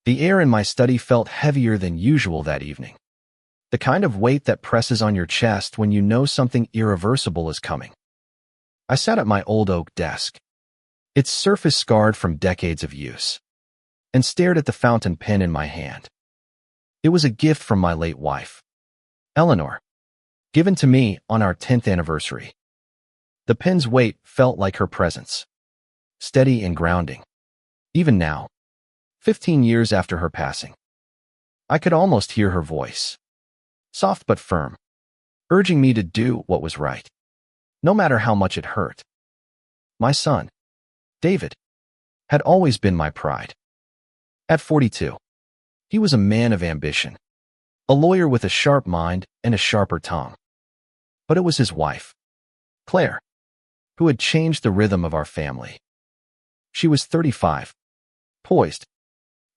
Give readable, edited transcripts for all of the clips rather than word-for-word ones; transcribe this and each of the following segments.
The air in my study felt heavier than usual that evening. The kind of weight that presses on your chest when you know something irreversible is coming. I sat at my old oak desk, its surface scarred from decades of use, and stared at the fountain pen in my hand. It was a gift from my late wife, Eleanor, given to me on our 10th anniversary. The pen's weight felt like her presence, steady and grounding. Even now, 15 years after her passing, I could almost hear her voice, soft but firm, urging me to do what was right, no matter how much it hurt. My son, David, had always been my pride. At 42, he was a man of ambition, a lawyer with a sharp mind and a sharper tongue. But it was his wife, Claire, who had changed the rhythm of our family. She was 35, poised,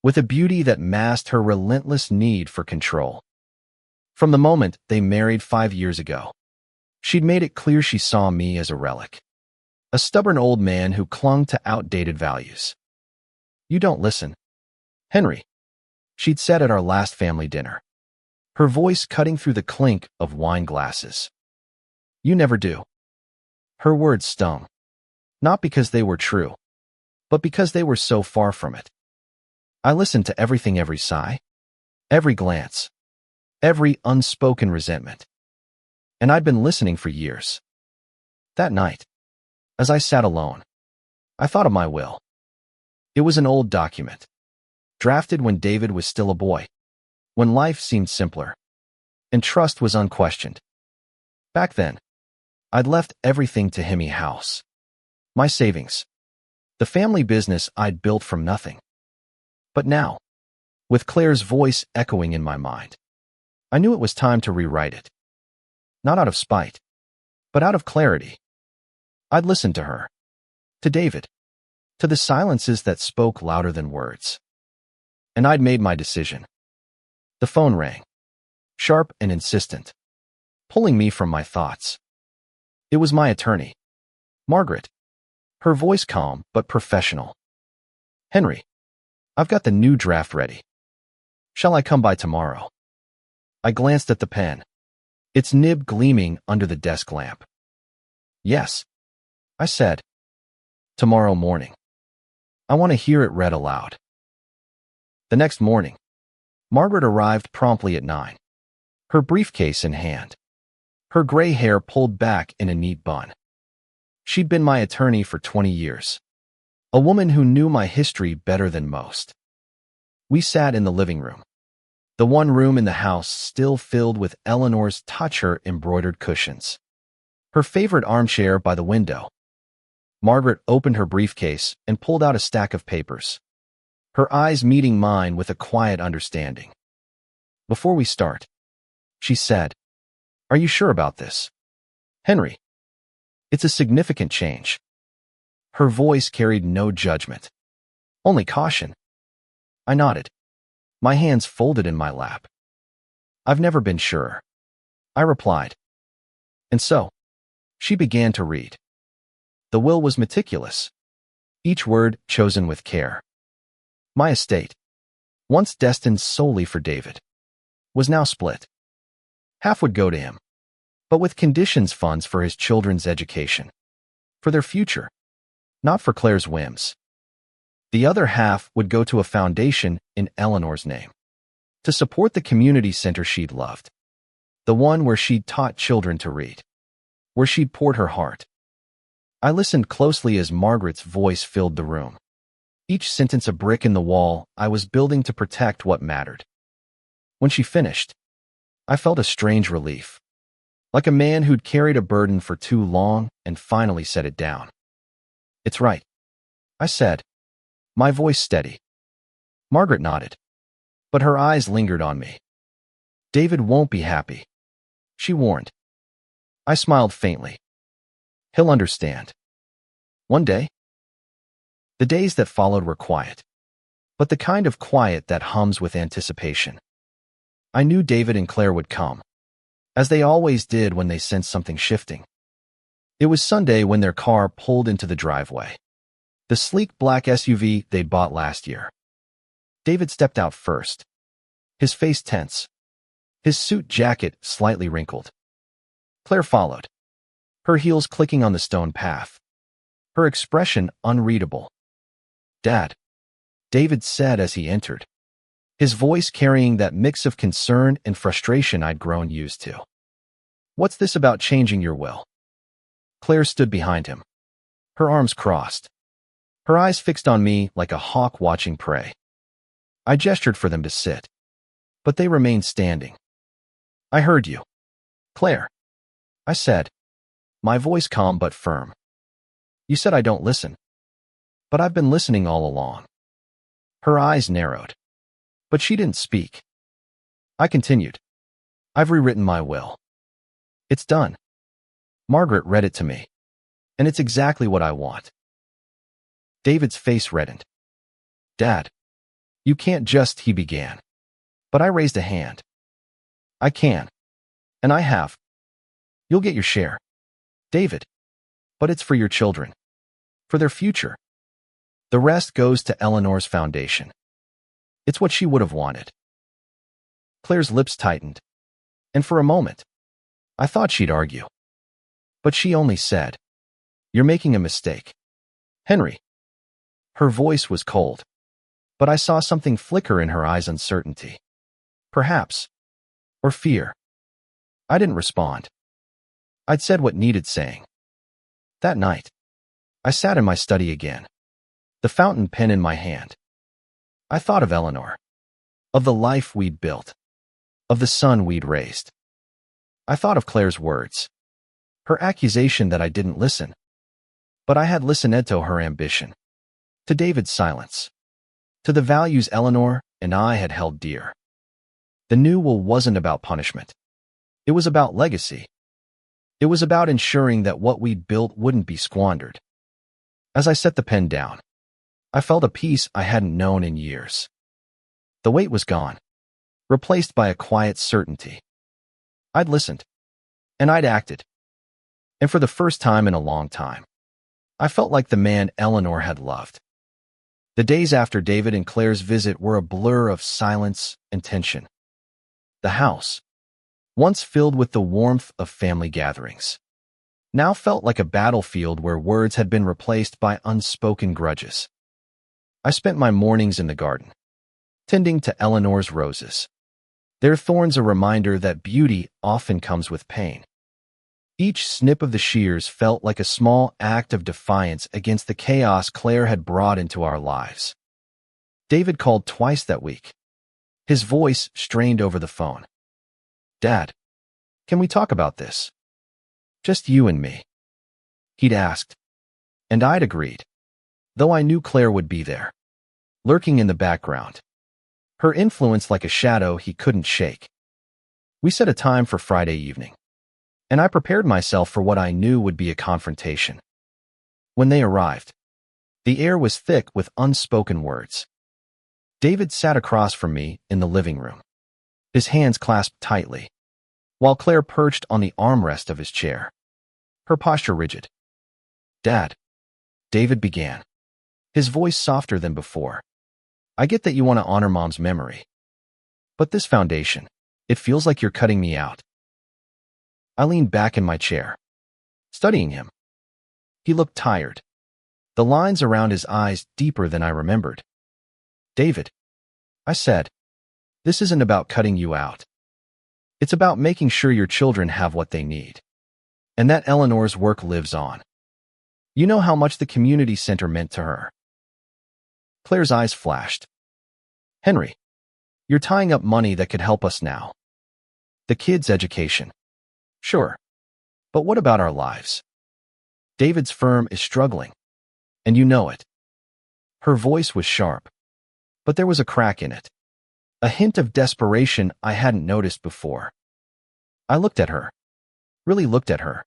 with a beauty that masked her relentless need for control. From the moment they married 5 years ago, she'd made it clear she saw me as a relic, a stubborn old man who clung to outdated values. "You don't listen, Henry," she'd said at our last family dinner, her voice cutting through the clink of wine glasses. "You never do." Her words stung, not because they were true, but because they were so far from it. I listened to everything, every sigh, every glance, every unspoken resentment. And I'd been listening for years. That night, as I sat alone, I thought of my will. It was an old document, drafted when David was still a boy, when life seemed simpler, and trust was unquestioned. Back then, I'd left everything to Hemi House. My savings, the family business I'd built from nothing. But now, with Claire's voice echoing in my mind, I knew it was time to rewrite it. Not out of spite, but out of clarity. I'd listened to her, to David, to the silences that spoke louder than words. And I'd made my decision. The phone rang, sharp and insistent, pulling me from my thoughts. It was my attorney, Margaret, her voice calm but professional. "Henry, I've got the new draft ready. Shall I come by tomorrow?" I glanced at the pen, its nib gleaming under the desk lamp. "Yes," I said. "Tomorrow morning. I want to hear it read aloud." The next morning, Margaret arrived promptly at 9, her briefcase in hand, her gray hair pulled back in a neat bun. She'd been my attorney for 20 years, a woman who knew my history better than most. We sat in the living room, the one room in the house still filled with Eleanor's touch-her-embroidered cushions, her favorite armchair by the window. Margaret opened her briefcase and pulled out a stack of papers, her eyes meeting mine with a quiet understanding. "Before we start," she said, "are you sure about this, Henry? It's a significant change." Her voice carried no judgment, only caution. I nodded, my hands folded in my lap. "I've never been sure," I replied. And so, she began to read. The will was meticulous, each word chosen with care. My estate, once destined solely for David, was now split. Half would go to him, but with conditions: funds for his children's education, for their future, not for Claire's whims. The other half would go to a foundation in Eleanor's name, to support the community center she'd loved, the one where she'd taught children to read, where she'd poured her heart. I listened closely as Margaret's voice filled the room, each sentence a brick in the wall I was building to protect what mattered. When she finished, I felt a strange relief, like a man who'd carried a burden for too long and finally set it down. "It's right," I said, my voice steady. Margaret nodded, but her eyes lingered on me. "David won't be happy," she warned. I smiled faintly. "He'll understand. One day." The days that followed were quiet, but the kind of quiet that hums with anticipation. I knew David and Claire would come, as they always did when they sensed something shifting. It was Sunday when their car pulled into the driveway, the sleek black SUV they'd bought last year. David stepped out first, his face tense, his suit jacket slightly wrinkled. Claire followed, her heels clicking on the stone path, her expression unreadable. "Dad," David said as he entered, his voice carrying that mix of concern and frustration I'd grown used to. "What's this about changing your will?" Claire stood behind him, her arms crossed, her eyes fixed on me like a hawk watching prey. I gestured for them to sit, but they remained standing. "I heard you, Claire," I said, my voice calm but firm. "You said I don't listen, but I've been listening all along." Her eyes narrowed, but she didn't speak. I continued, "I've rewritten my will. It's done. Margaret read it to me, and it's exactly what I want." David's face reddened. "Dad, you can't just," he began. But I raised a hand. "I can. And I have. You'll get your share, David. But it's for your children. For their future. The rest goes to Eleanor's foundation. It's what she would have wanted." Claire's lips tightened, and for a moment, I thought she'd argue. But she only said, "You're making a mistake, Henry." Her voice was cold, but I saw something flicker in her eyes, uncertainty. Perhaps. Or fear. I didn't respond. I'd said what needed saying. That night, I sat in my study again, the fountain pen in my hand. I thought of Eleanor, of the life we'd built, of the son we'd raised. I thought of Claire's words, her accusation that I didn't listen. But I had listened to her ambition, to David's silence, to the values Eleanor and I had held dear. The new will wasn't about punishment. It was about legacy. It was about ensuring that what we'd built wouldn't be squandered. As I set the pen down, I felt a peace I hadn't known in years. The weight was gone, replaced by a quiet certainty. I'd listened, and I'd acted. And for the first time in a long time, I felt like the man Eleanor had loved. The days after David and Claire's visit were a blur of silence and tension. The house, once filled with the warmth of family gatherings, now felt like a battlefield where words had been replaced by unspoken grudges. I spent my mornings in the garden, tending to Eleanor's roses, their thorns a reminder that beauty often comes with pain. Each snip of the shears felt like a small act of defiance against the chaos Claire had brought into our lives. David called twice that week, his voice strained over the phone. "Dad, can we talk about this? Just you and me," he'd asked, and I'd agreed, though I knew Claire would be there, lurking in the background, her influence like a shadow he couldn't shake. We set a time for Friday evening, and I prepared myself for what I knew would be a confrontation. When they arrived, the air was thick with unspoken words. David sat across from me in the living room, his hands clasped tightly, while Claire perched on the armrest of his chair, her posture rigid. "Dad," David began, his voice softer than before, "I get that you want to honor Mom's memory. But this foundation, it feels like you're cutting me out." I leaned back in my chair, studying him. He looked tired, the lines around his eyes deeper than I remembered. "David," I said, "this isn't about cutting you out. It's about making sure your children have what they need, and that Eleanor's work lives on. You know how much the community center meant to her." Claire's eyes flashed. "Henry, you're tying up money that could help us now. The kids' education. Sure. But what about our lives? David's firm is struggling, and you know it." Her voice was sharp, but there was a crack in it, a hint of desperation I hadn't noticed before. I looked at her, really looked at her,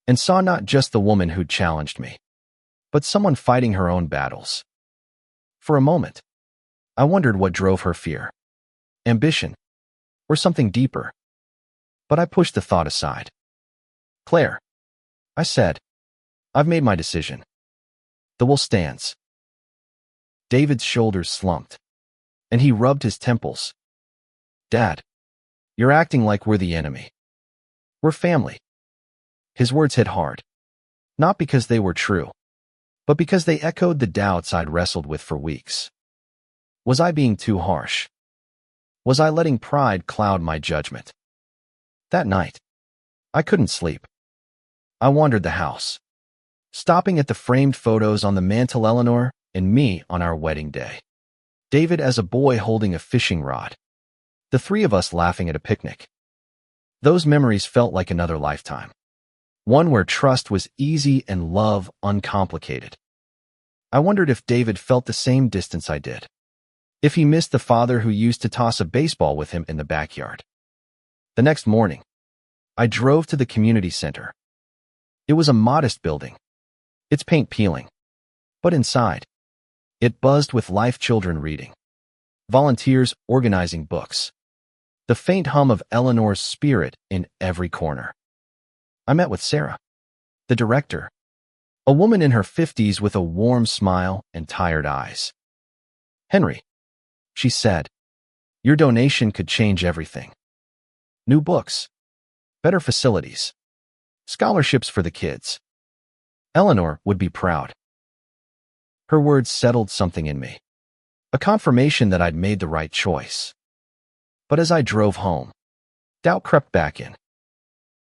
and saw not just the woman who'd challenged me, but someone fighting her own battles. For a moment, I wondered what drove her fear, ambition, or something deeper. But I pushed the thought aside. "Claire," I said, "I've made my decision. The will stands." David's shoulders slumped, and he rubbed his temples. "Dad, you're acting like we're the enemy. We're family." His words hit hard, not because they were true, but because they echoed the doubts I'd wrestled with for weeks. Was I being too harsh? Was I letting pride cloud my judgment? That night, I couldn't sleep. I wandered the house, stopping at the framed photos on the mantel, Eleanor and me on our wedding day. David as a boy holding a fishing rod. The three of us laughing at a picnic. Those memories felt like another lifetime. One where trust was easy and love uncomplicated. I wondered if David felt the same distance I did. If he missed the father who used to toss a baseball with him in the backyard. The next morning, I drove to the community center. It was a modest building, its paint peeling. But inside, it buzzed with life, children reading, volunteers organizing books, the faint hum of Eleanor's spirit in every corner. I met with Sarah, the director, a woman in her 50s with a warm smile and tired eyes. "Henry," she said, "your donation could change everything. New books, better facilities, scholarships for the kids. Eleanor would be proud." Her words settled something in me, a confirmation that I'd made the right choice. But as I drove home, doubt crept back in.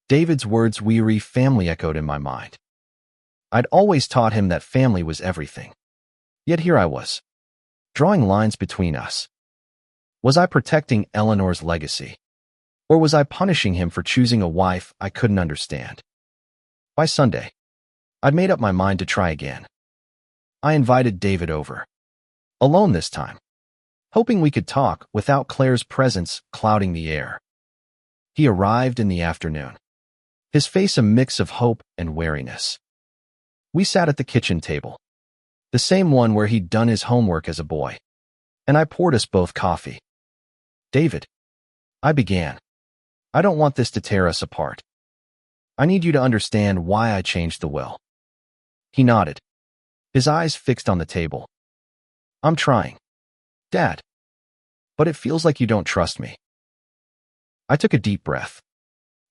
David's words, "weary family," echoed in my mind. I'd always taught him that family was everything. Yet here I was, drawing lines between us. Was I protecting Eleanor's legacy? Or was I punishing him for choosing a wife I couldn't understand? By Sunday, I'd made up my mind to try again. I invited David over, alone this time, hoping we could talk without Claire's presence clouding the air. He arrived in the afternoon, his face a mix of hope and wariness. We sat at the kitchen table, the same one where he'd done his homework as a boy, and I poured us both coffee. "David," I began, "I don't want this to tear us apart. I need you to understand why I changed the will." He nodded, his eyes fixed on the table. "I'm trying, Dad, but it feels like you don't trust me." I took a deep breath,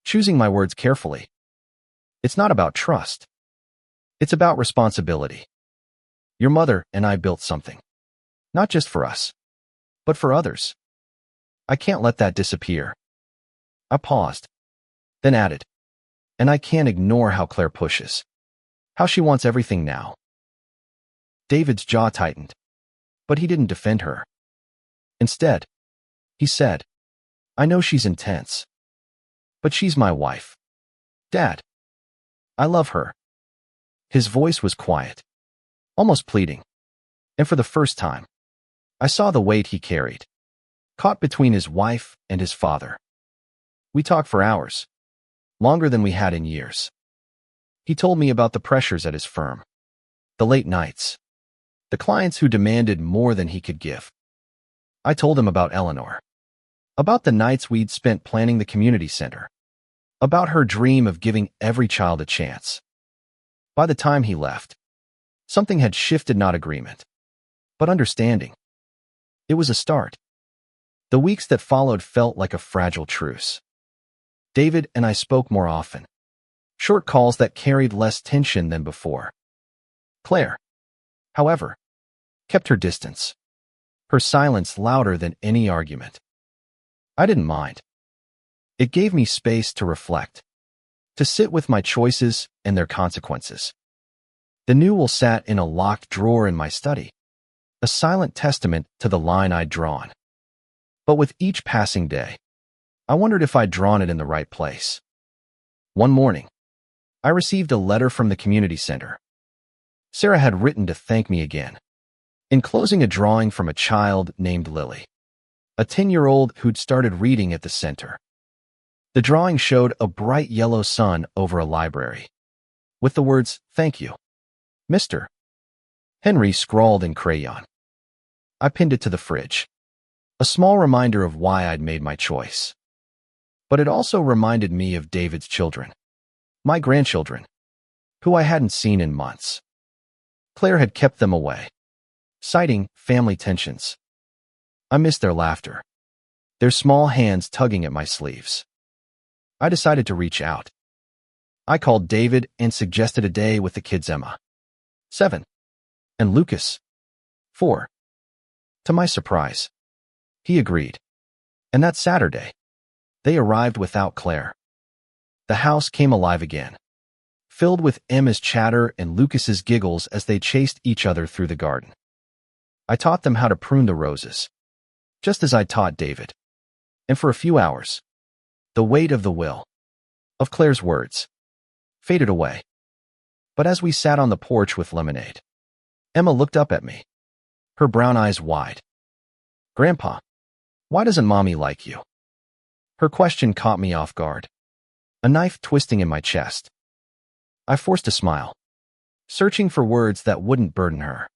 choosing my words carefully. "It's not about trust. It's about responsibility. Your mother and I built something, not just for us, but for others. I can't let that disappear." I paused, then added, "And I can't ignore how Claire pushes, how she wants everything now." David's jaw tightened, but he didn't defend her. Instead, he said, "I know she's intense, but she's my wife. Dad, I love her." His voice was quiet, almost pleading, and for the first time, I saw the weight he carried, caught between his wife and his father. We talked for hours, longer than we had in years. He told me about the pressures at his firm, the late nights, the clients who demanded more than he could give. I told him about Eleanor, about the nights we'd spent planning the community center, about her dream of giving every child a chance. By the time he left, something had shifted, not agreement, but understanding. It was a start. The weeks that followed felt like a fragile truce. David and I spoke more often, short calls that carried less tension than before. Claire, however, kept her distance, her silence louder than any argument. I didn't mind. It gave me space to reflect, to sit with my choices and their consequences. The new will sat in a locked drawer in my study, a silent testament to the line I'd drawn. But with each passing day, I wondered if I'd drawn it in the right place. One morning, I received a letter from the community center. Sarah had written to thank me again, enclosing a drawing from a child named Lily, a 10-year-old who'd started reading at the center. The drawing showed a bright yellow sun over a library, with the words, "Thank you, Mr. Henry," scrawled in crayon. I pinned it to the fridge, a small reminder of why I'd made my choice. But it also reminded me of David's children, my grandchildren, who I hadn't seen in months. Claire had kept them away, citing family tensions. I missed their laughter, their small hands tugging at my sleeves. I decided to reach out. I called David and suggested a day with the kids Emma, 7, and Lucas, 4. To my surprise, he agreed. And that Saturday, they arrived without Claire. The house came alive again, filled with Emma's chatter and Lucas's giggles as they chased each other through the garden. I taught them how to prune the roses, just as I taught David. And for a few hours, the weight of the will, of Claire's words, faded away. But as we sat on the porch with lemonade, Emma looked up at me, her brown eyes wide. "Grandpa, why doesn't Mommy like you?" Her question caught me off guard, a knife twisting in my chest. I forced a smile, searching for words that wouldn't burden her.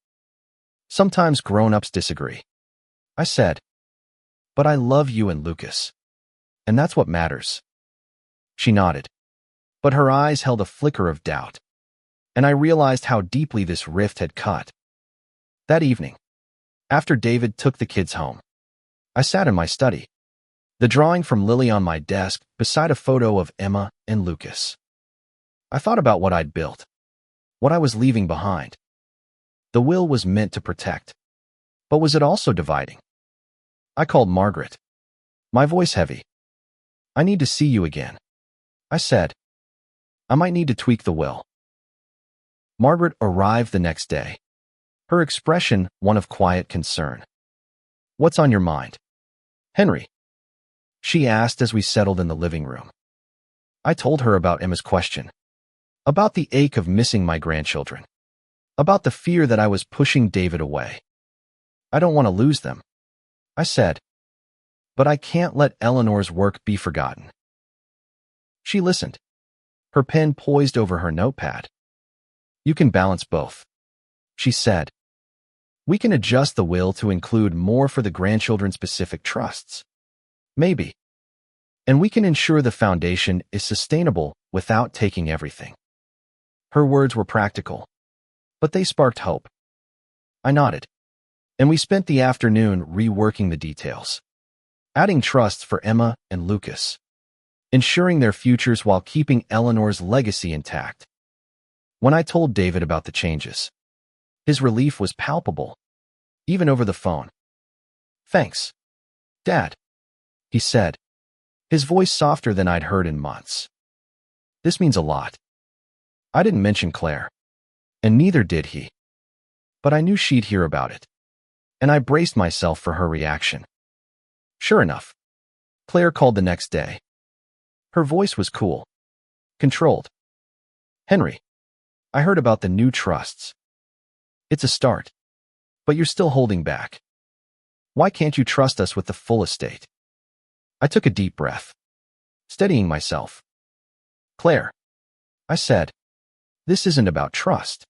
"Sometimes grown-ups disagree," I said. "But I love you and Lucas, and that's what matters." She nodded, but her eyes held a flicker of doubt, and I realized how deeply this rift had cut. That evening, after David took the kids home, I sat in my study, the drawing from Lily on my desk beside a photo of Emma and Lucas. I thought about what I'd built, what I was leaving behind. The will was meant to protect, but was it also dividing? I called Margaret, my voice heavy. "I need to see you again," I said. "I might need to tweak the will." Margaret arrived the next day, her expression one of quiet concern. "What's on your mind, Henry?" she asked as we settled in the living room. I told her about Emma's question, about the ache of missing my grandchildren, about the fear that I was pushing David away. "I don't want to lose them," I said, "but I can't let Eleanor's work be forgotten." She listened, her pen poised over her notepad. "You can balance both," she said. "We can adjust the will to include more for the grandchildren's specific trusts. Maybe. And we can ensure the foundation is sustainable without taking everything." Her words were practical, but they sparked hope. I nodded, and we spent the afternoon reworking the details, adding trusts for Emma and Lucas, ensuring their futures while keeping Eleanor's legacy intact. When I told David about the changes, his relief was palpable, even over the phone. "Thanks, Dad," he said, his voice softer than I'd heard in months. "This means a lot." I didn't mention Claire, and neither did he. But I knew she'd hear about it, and I braced myself for her reaction. Sure enough, Claire called the next day. Her voice was cool, controlled. "Henry, I heard about the new trusts. It's a start, but you're still holding back. Why can't you trust us with the full estate?" I took a deep breath, steadying myself. "Claire," I said, "this isn't about trust.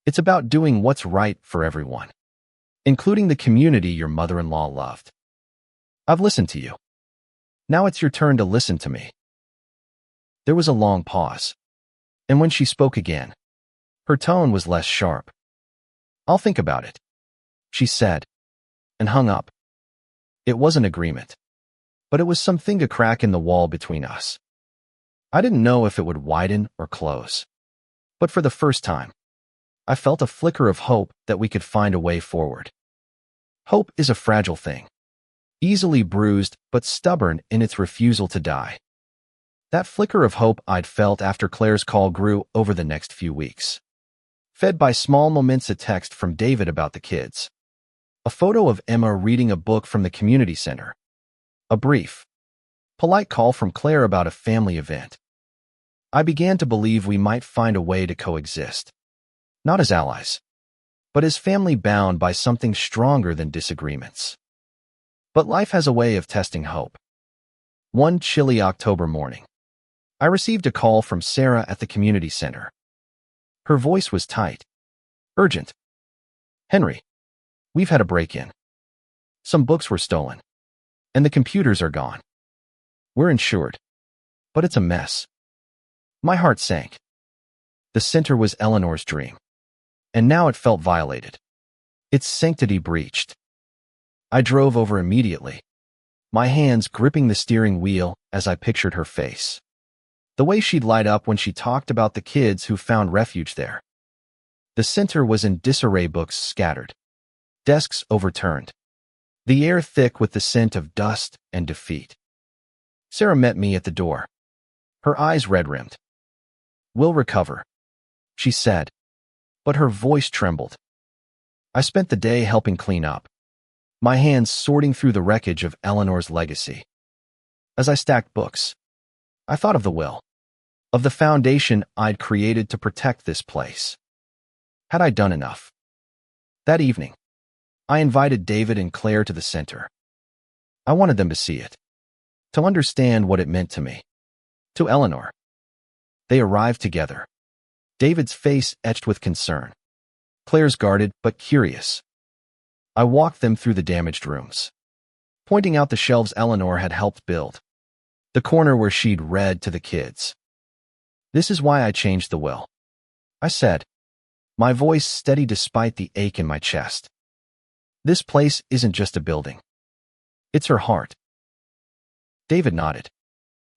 It's about doing what's right for everyone, including the community your mother-in-law loved. I've listened to you. Now it's your turn to listen to me." There was a long pause, and when she spoke again, her tone was less sharp. "I'll think about it," she said, and hung up. It wasn't agreement, but it was something to crack in the wall between us. I didn't know if it would widen or close, but for the first time, I felt a flicker of hope that we could find a way forward. Hope is a fragile thing, easily bruised but stubborn in its refusal to die. That flicker of hope I'd felt after Claire's call grew over the next few weeks, fed by small moments of text from David about the kids, a photo of Emma reading a book from the community center, a brief, polite call from Claire about a family event. I began to believe we might find a way to coexist, not as allies, but as family bound by something stronger than disagreements. But life has a way of testing hope. One chilly October morning, I received a call from Sarah at the community center. Her voice was tight, urgent. "Henry, we've had a break-in. Some books were stolen, and the computers are gone. We're insured, but it's a mess." My heart sank. The center was Eleanor's dream, and now it felt violated, its sanctity breached. I drove over immediately, my hands gripping the steering wheel as I pictured her face. The way she'd light up when she talked about the kids who found refuge there. The center was in disarray, books scattered, desks overturned, the air thick with the scent of dust and defeat. Sarah met me at the door, her eyes red-rimmed. "We'll recover," she said, but her voice trembled. I spent the day helping clean up, my hands sorting through the wreckage of Eleanor's legacy. As I stacked books, I thought of the will, of the foundation I'd created to protect this place. Had I done enough? That evening, I invited David and Claire to the center. I wanted them to see it, to understand what it meant to me, to Eleanor. They arrived together, David's face etched with concern, Claire's guarded but curious. I walked them through the damaged rooms, pointing out the shelves Eleanor had helped build, the corner where she'd read to the kids. "This is why I changed the will," I said, my voice steady despite the ache in my chest. "This place isn't just a building. It's her heart." David nodded,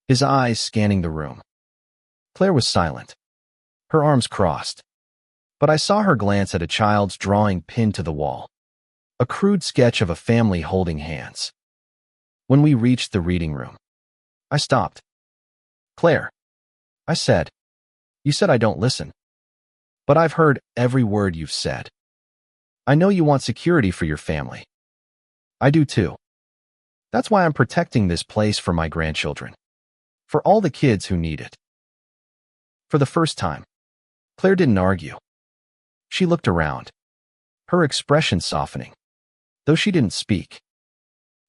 his eyes scanning the room. Claire was silent, her arms crossed, but I saw her glance at a child's drawing pinned to the wall, a crude sketch of a family holding hands. When we reached the reading room, I stopped. "Claire," I said, "you said I don't listen. But I've heard every word you've said. I know you want security for your family. I do too. That's why I'm protecting this place for my grandchildren, for all the kids who need it." For the first time, Claire didn't argue. She looked around, her expression softening, though she didn't speak.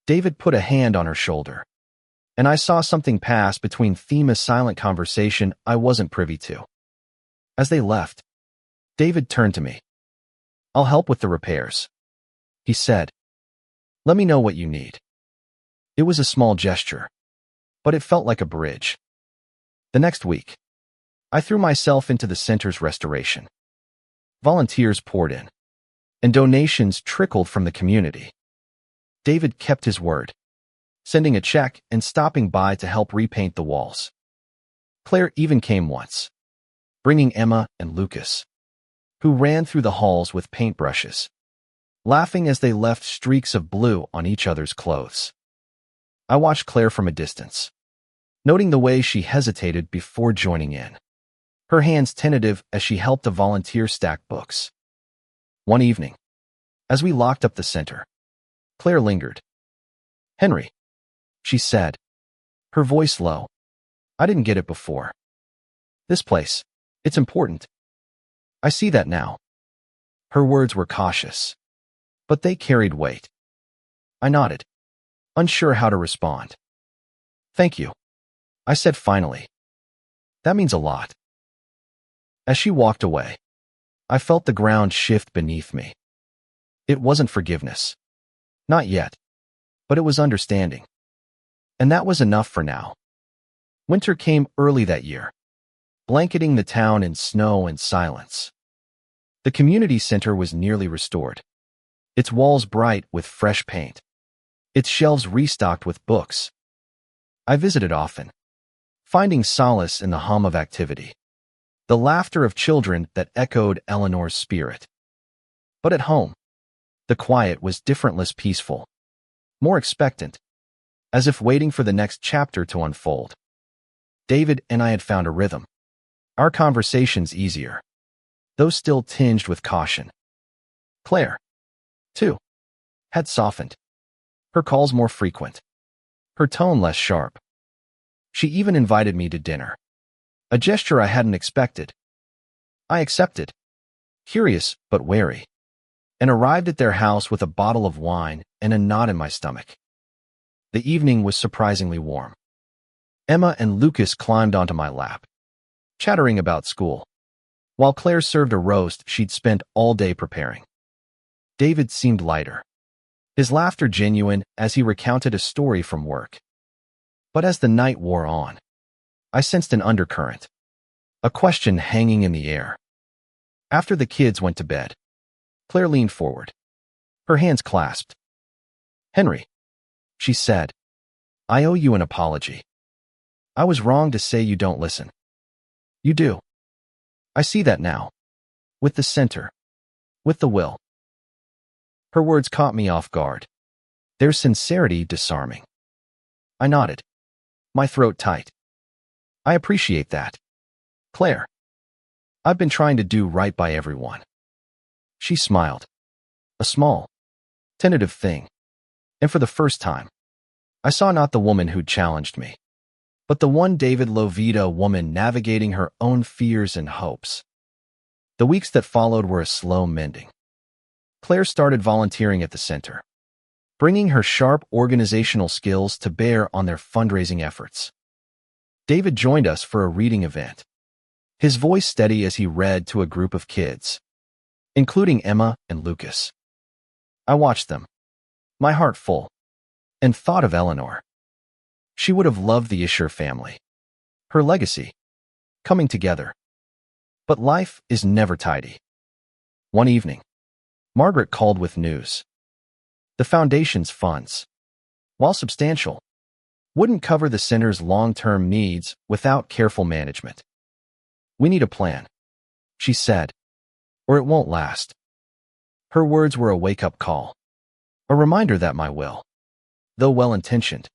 David put a hand on her shoulder, and I saw something pass between them, a silent conversation I wasn't privy to. As they left, David turned to me. "I'll help with the repairs," he said. "Let me know what you need." It was a small gesture, but it felt like a bridge. The next week, I threw myself into the center's restoration. Volunteers poured in, and donations trickled from the community. David kept his word, sending a check and stopping by to help repaint the walls. Claire even came once, bringing Emma and Lucas, who ran through the halls with paintbrushes, laughing as they left streaks of blue on each other's clothes. I watched Claire from a distance, noting the way she hesitated before joining in, her hands tentative as she helped a volunteer stack books. One evening, as we locked up the center, Claire lingered. "Henry," she said, her voice low. "I didn't get it before. This place, it's important. I see that now." Her words were cautious, but they carried weight. I nodded, unsure how to respond. "Thank you," I said finally. "That means a lot." As she walked away, I felt the ground shift beneath me. It wasn't forgiveness. Not yet. But it was understanding. And that was enough for now. Winter came early that year, blanketing the town in snow and silence. The community center was nearly restored, its walls bright with fresh paint, its shelves restocked with books. I visited often, finding solace in the hum of activity, the laughter of children that echoed Eleanor's spirit. But at home, the quiet was different, less peaceful, more expectant, as if waiting for the next chapter to unfold. David and I had found a rhythm, our conversations easier, though still tinged with caution. Claire, too, had softened, her calls more frequent, her tone less sharp. She even invited me to dinner, a gesture I hadn't expected. I accepted, curious but wary, and arrived at their house with a bottle of wine and a knot in my stomach. The evening was surprisingly warm. Emma and Lucas climbed onto my lap, chattering about school, while Claire served a roast she'd spent all day preparing. David seemed lighter, his laughter genuine as he recounted a story from work. But as the night wore on, I sensed an undercurrent, a question hanging in the air. After the kids went to bed, Claire leaned forward, her hands clasped. Henry, she said, I owe you an apology. I was wrong to say you don't listen. You do. I see that now. With the center. With the will. Her words caught me off guard. Their sincerity disarming. I nodded, my throat tight. I appreciate that, Claire. I've been trying to do right by everyone. She smiled. A small, tentative thing. And for the first time, I saw not the woman who'd challenged me, but the one David Lovita woman navigating her own fears and hopes. The weeks that followed were a slow mending. Claire started volunteering at the center, bringing her sharp organizational skills to bear on their fundraising efforts. David joined us for a reading event, his voice steady as he read to a group of kids, including Emma and Lucas. I watched them, my heart full, and thought of Eleanor. She would have loved the Isher family, her legacy, coming together. But life is never tidy. One evening, Margaret called with news. The foundation's funds, while substantial, wouldn't cover the center's long-term needs without careful management. We need a plan, she said, or it won't last. Her words were a wake-up call, a reminder that my will, though well-intentioned,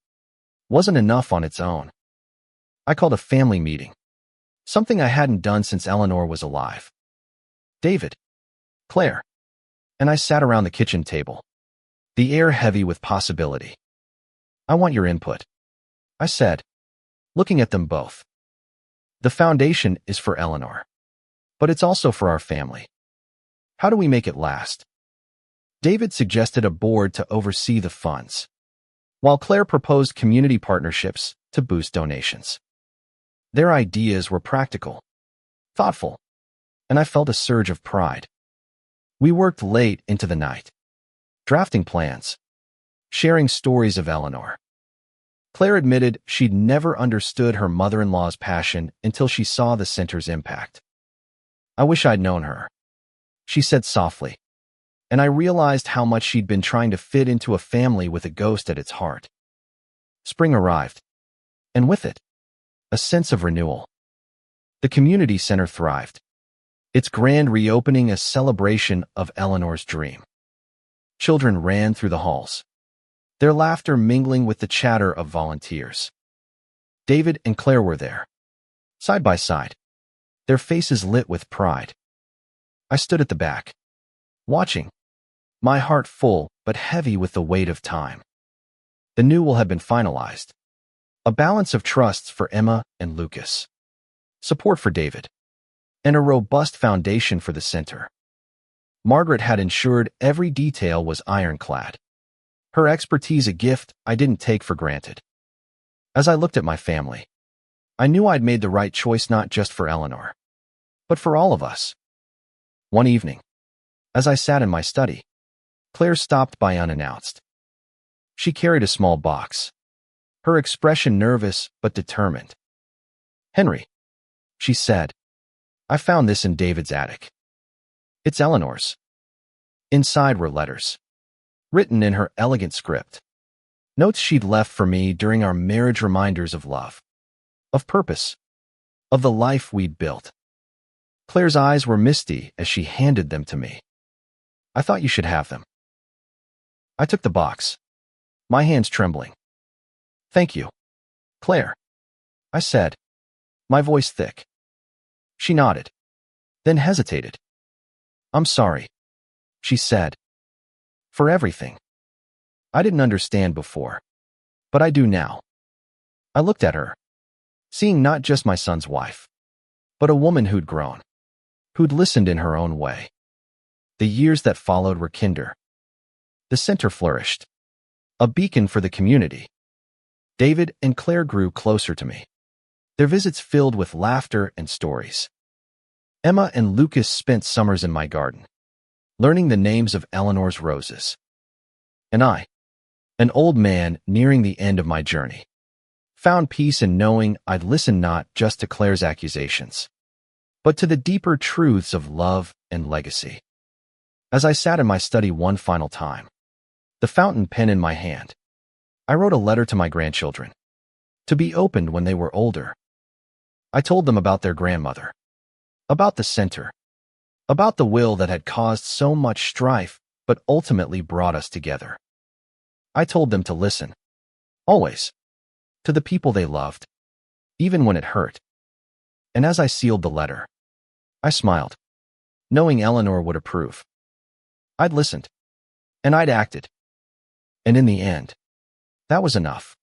wasn't enough on its own. I called a family meeting, something I hadn't done since Eleanor was alive. David, Claire, and I sat around the kitchen table, the air heavy with possibility. I want your input, I said, looking at them both. The foundation is for Eleanor, but it's also for our family. How do we make it last? David suggested a board to oversee the funds, while Claire proposed community partnerships to boost donations. Their ideas were practical, thoughtful, and I felt a surge of pride. We worked late into the night, drafting plans, sharing stories of Eleanor. Claire admitted she'd never understood her mother-in-law's passion until she saw the center's impact. I wish I'd known her, she said softly, and I realized how much she'd been trying to fit into a family with a ghost at its heart. Spring arrived, and with it, a sense of renewal. The community center thrived, its grand reopening a celebration of Eleanor's dream. Children ran through the halls, their laughter mingling with the chatter of volunteers. David and Claire were there, side by side, their faces lit with pride. I stood at the back, watching, my heart full but heavy with the weight of time. The new will had been finalized, a balance of trusts for Emma and Lucas, support for David, and a robust foundation for the center. Margaret had ensured every detail was ironclad, her expertise a gift I didn't take for granted. As I looked at my family, I knew I'd made the right choice not just for Eleanor, but for all of us. One evening, as I sat in my study, Claire stopped by unannounced. She carried a small box, her expression nervous but determined. Henry, she said, I found this in David's attic. It's Eleanor's. Inside were letters, written in her elegant script. Notes she'd left for me during our marriage, reminders of love, of purpose, of the life we'd built. Claire's eyes were misty as she handed them to me. I thought you should have them. I took the box, my hands trembling. Thank you, Claire, I said, my voice thick. She nodded, then hesitated. I'm sorry, she said, for everything. I didn't understand before, but I do now. I looked at her, seeing not just my son's wife, but a woman who'd grown, who'd listened in her own way. The years that followed were kinder. The center flourished, a beacon for the community. David and Claire grew closer to me, their visits filled with laughter and stories. Emma and Lucas spent summers in my garden, learning the names of Eleanor's roses. And I, an old man nearing the end of my journey, found peace in knowing I'd listened not just to Claire's accusations, but to the deeper truths of love and legacy. As I sat in my study one final time, the fountain pen in my hand. I wrote a letter to my grandchildren, to be opened when they were older. I told them about their grandmother, about the center, about the will that had caused so much strife but ultimately brought us together. I told them to listen, always, to the people they loved, even when it hurt. And as I sealed the letter, I smiled, knowing Eleanor would approve. I'd listened, and I'd acted. And in the end, that was enough.